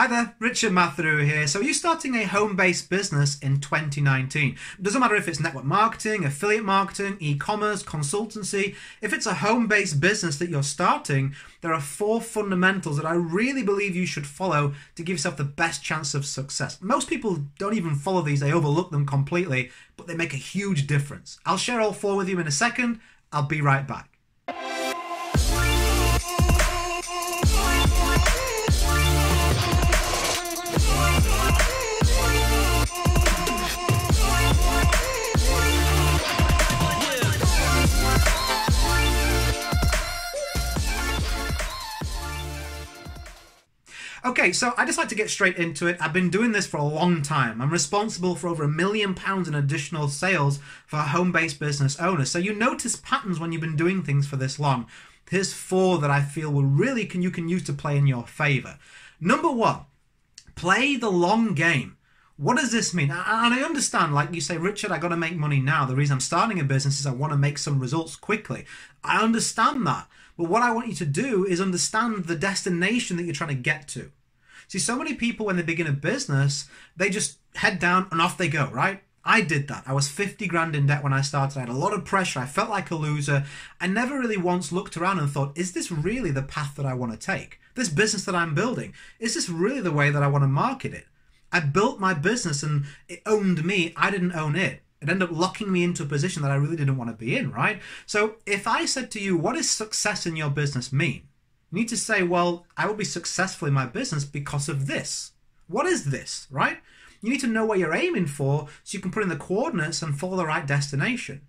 Hi there, Richard Matharoo here. So are you starting a home-based business in 2019? It doesn't matter if it's network marketing, affiliate marketing, e-commerce, consultancy. If it's a home-based business that you're starting, there are 4 fundamentals that I really believe you should follow to give yourself the best chance of success. Most people don't even follow these, they overlook them completely, but they make a huge difference. I'll share all 4 with you in a second. I'll be right back. Okay, so I just like to get straight into it. I've been doing this for a long time. I'm responsible for over £1 million in additional sales for home-based business owners. So you notice patterns when you've been doing things for this long. Here's 4 that I feel will really you can use to play in your favor. Number 1, play the long game. What does this mean? And I understand, like you say, Richard, I got to make money now. The reason I'm starting a business is I want to make some results quickly. I understand that. But what I want you to do is understand the destination that you're trying to get to. See, so many people, when they begin a business, they just head down and off they go, right? I did that. I was 50 grand in debt when I started. I had a lot of pressure. I felt like a loser. I never really once looked around and thought, is this really the path that I want to take? This business that I'm building, is this really the way that I want to market it? I built my business and it owned me. I didn't own it. It ended up locking me into a position that I really didn't want to be in, right? So if I said to you, what does success in your business mean? You need to say, well, I will be successful in my business because of this. What is this, right? You need to know what you're aiming for so you can put in the coordinates and follow the right destination.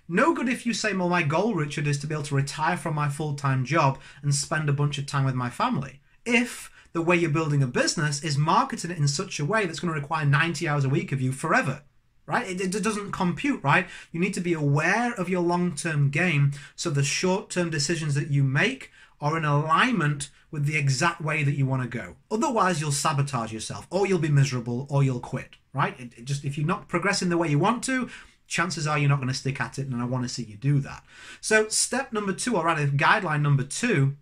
No good if you say, well, my goal, Richard, is to be able to retire from my full-time job and spend a bunch of time with my family. If the way you're building a business is marketing it in such a way that's going to require 90 hours a week of you forever, right? It doesn't compute, right? You need to be aware of your long-term game so the short-term decisions that you make are in alignment with the exact way that you want to go. Otherwise, you'll sabotage yourself, or you'll be miserable, or you'll quit, right? If you're not progressing the way you want to, chances are you're not going to stick at it, and I want to see you do that. So step number 2, or rather guideline number 2,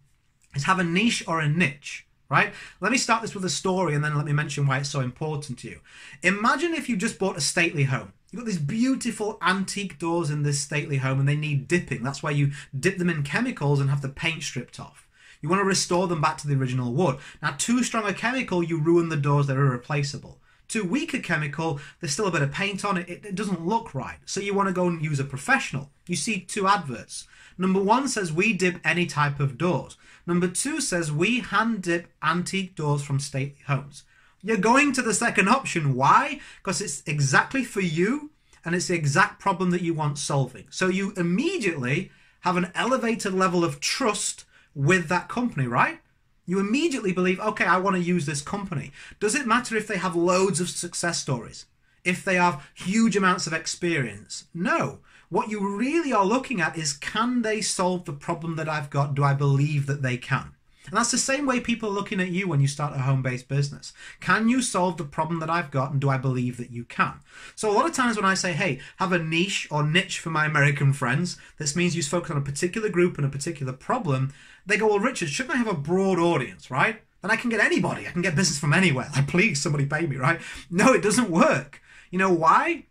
is have a niche or a niche, right? Let me start this with a story, and then let me mention why it's so important to you. Imagine if you just bought a stately home. You've got these beautiful antique doors in this stately home and they need dipping. That's why you dip them in chemicals and have the paint stripped off. You want to restore them back to the original wood. Now, too strong a chemical, you ruin the doors, they're irreplaceable. Too weak a chemical, there's still a bit of paint on it, it doesn't look right. So you want to go and use a professional. You see 2 adverts. Number 1 says, we dip any type of doors. Number 2 says, we hand dip antique doors from stately homes. You're going to the second option. Why? Because it's exactly for you and it's the exact problem that you want solving. So you immediately have an elevated level of trust with that company, right? You immediately believe, okay, I want to use this company. Does it matter if they have loads of success stories? If they have huge amounts of experience? No. What you really are looking at is, can they solve the problem that I've got? Do I believe that they can? And that's the same way people are looking at you when you start a home-based business. Can you solve the problem that I've got, and do I believe that you can? So a lot of times when I say, hey, have a niche or niche for my American friends, this means you focus on a particular group and a particular problem, they go, well, Richard, shouldn't I have a broad audience, right? Then I can get anybody. I can get business from anywhere. Like, please, somebody pay me, right? No, it doesn't work. You know why?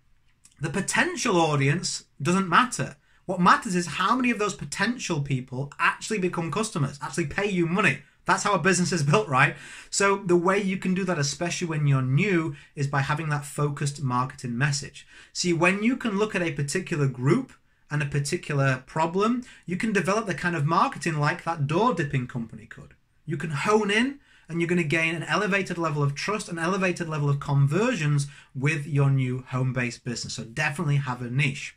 The potential audience doesn't matter. What matters is how many of those potential people actually become customers, actually pay you money. That's how a business is built, right? So the way you can do that, especially when you're new, is by having that focused marketing message. See, when you can look at a particular group and a particular problem, you can develop the kind of marketing like that door dipping company could. You can hone in and you're going to gain an elevated level of trust, an elevated level of conversions with your new home-based business. So definitely have a niche.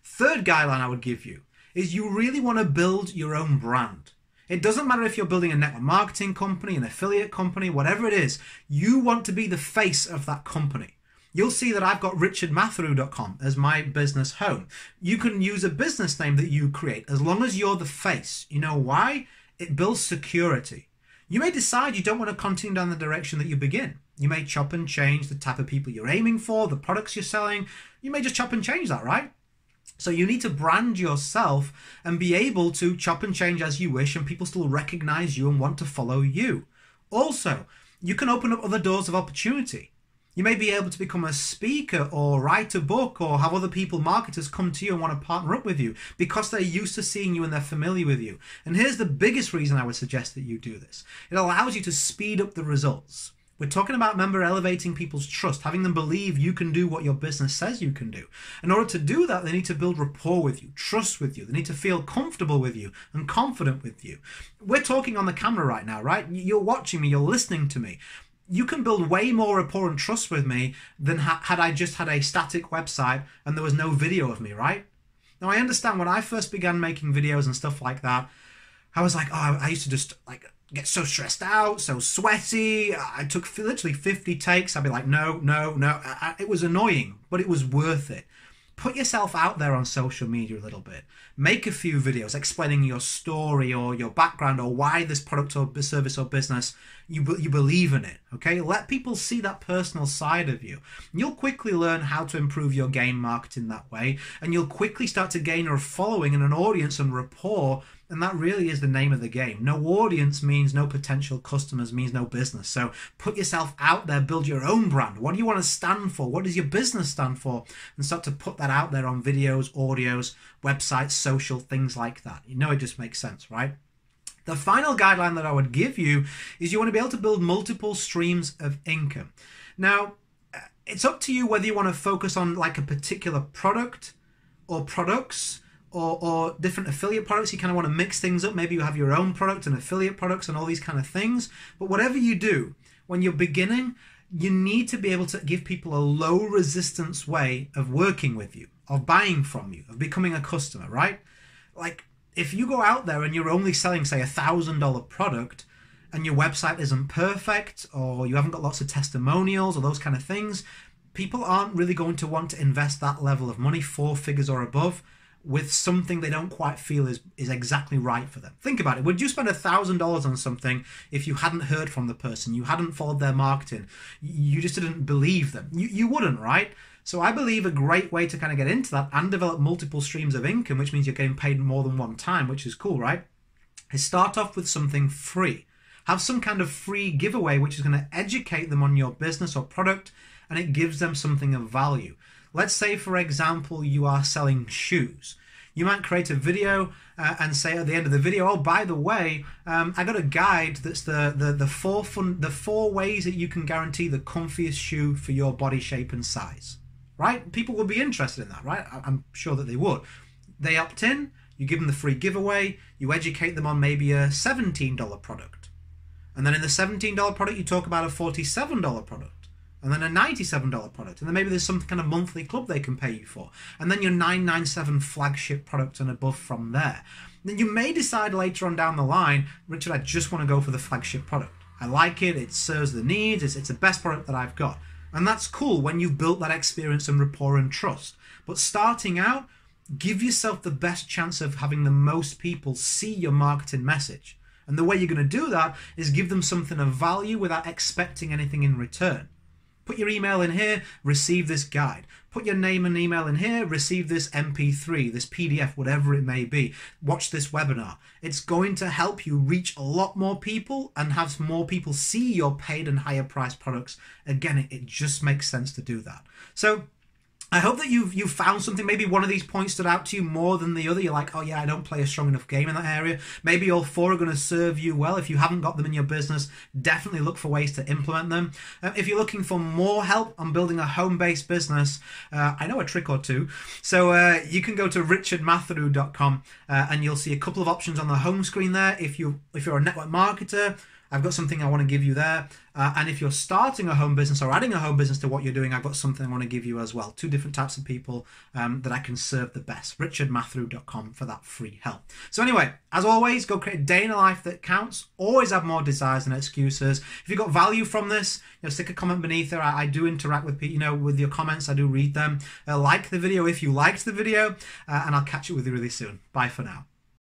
Third guideline I would give you is you really want to build your own brand. It doesn't matter if you're building a network marketing company, an affiliate company, whatever it is, you want to be the face of that company. You'll see that I've got richardmatharoo.com as my business home. You can use a business name that you create as long as you're the face. You know why? It builds security. You may decide you don't want to continue down the direction that you begin. You may chop and change the type of people you're aiming for, the products you're selling. You may just chop and change that, right? So you need to brand yourself and be able to chop and change as you wish, and people still recognize you and want to follow you. Also, you can open up other doors of opportunity. You may be able to become a speaker or write a book or have other people, marketers, come to you and want to partner up with you because they're used to seeing you and they're familiar with you. And here's the biggest reason I would suggest that you do this. It allows you to speed up the results. We're talking about, remember, elevating people's trust, having them believe you can do what your business says you can do. In order to do that, they need to build rapport with you, trust with you. They need to feel comfortable with you and confident with you. We're talking on the camera right now, right? You're watching me, you're listening to me. You can build way more rapport and trust with me than had I just had a static website and there was no video of me, right? Now, I understand when I first began making videos and stuff like that, I was like, oh, I used to just get so stressed out, so sweaty. I took literally 50 takes. I'd be like, no. It was annoying, but it was worth it. Put yourself out there on social media a little bit. Make a few videos explaining your story or your background or why this product or service or business, you believe in it, okay? Let people see that personal side of you. You'll quickly learn how to improve your game marketing that way, and you'll quickly start to gain a following and an audience and rapport, and that really is the name of the game. No audience means no potential customers, means no business. So put yourself out there, build your own brand. What do you want to stand for? What does your business stand for? And start to put that out there on videos, audios, websites, social, things like that. You know, it just makes sense, right? The final guideline that I would give you is you want to be able to build multiple streams of income. Now, it's up to you whether you want to focus on like a particular product or products or different affiliate products. You kind of want to mix things up. Maybe you have your own product and affiliate products and all these kind of things. But whatever you do, when you're beginning, you need to be able to give people a low resistance way of working with you, of buying from you, of becoming a customer, right? Like, if you go out there and you're only selling, say, $1,000 product and your website isn't perfect or you haven't got lots of testimonials or those kind of things, people aren't really going to want to invest that level of money, 4 figures or above, with something they don't quite feel is exactly right for them. Think about it. Would you spend $1,000 on something if you hadn't heard from the person, you hadn't followed their marketing, you just didn't believe them? You wouldn't, right? So I believe a great way to kind of get into that and develop multiple streams of income, which means you're getting paid more than one time, which is cool, right? Is start off with something free. Have some kind of free giveaway which is going to educate them on your business or product, and it gives them something of value. Let's say, for example, you are selling shoes. You might create a video and say at the end of the video, oh, by the way, I got a guide that's the 4 ways that you can guarantee the comfiest shoe for your body shape and size. Right? People would be interested in that, right? I'm sure that they would. They opt in, you give them the free giveaway, you educate them on maybe a $17 product. And then in the $17 product, you talk about a $47 product. And then a $97 product. And then maybe there's some kind of monthly club they can pay you for. And then your $997 flagship product and above from there. Then you may decide later on down the line, Richard, I just want to go for the flagship product. I like it, it serves the needs, it's the best product that I've got. And that's cool when you've built that experience and rapport and trust. But starting out, give yourself the best chance of having the most people see your marketing message. And the way you're going to do that is give them something of value without expecting anything in return. Put your email in here, receive this guide. Put your name and email in here, receive this MP3, this PDF, whatever it may be. Watch this webinar. It's going to help you reach a lot more people and have more people see your paid and higher priced products. Again, it just makes sense to do that. So I hope that you've found something. Maybe one of these points stood out to you more than the other. You're like, oh yeah, I don't play a strong enough game in that area. Maybe all 4 are going to serve you well. If you haven't got them in your business, definitely look for ways to implement them. If you're looking for more help on building a home-based business, I know a trick or two. So you can go to richardmatharoo.com and you'll see a couple of options on the home screen there. If you're a network marketer, I've got something I want to give you there. And if you're starting a home business or adding a home business to what you're doing, I've got something I want to give you as well. 2 different types of people that I can serve the best. richardmatharoo.com for that free help. So anyway, as always, go create a day in a life that counts. Always have more desires than excuses. If you got value from this, stick a comment beneath there. I do interact with people, with your comments. I do read them. Like the video if you liked the video, and I'll catch up with you really soon. Bye for now.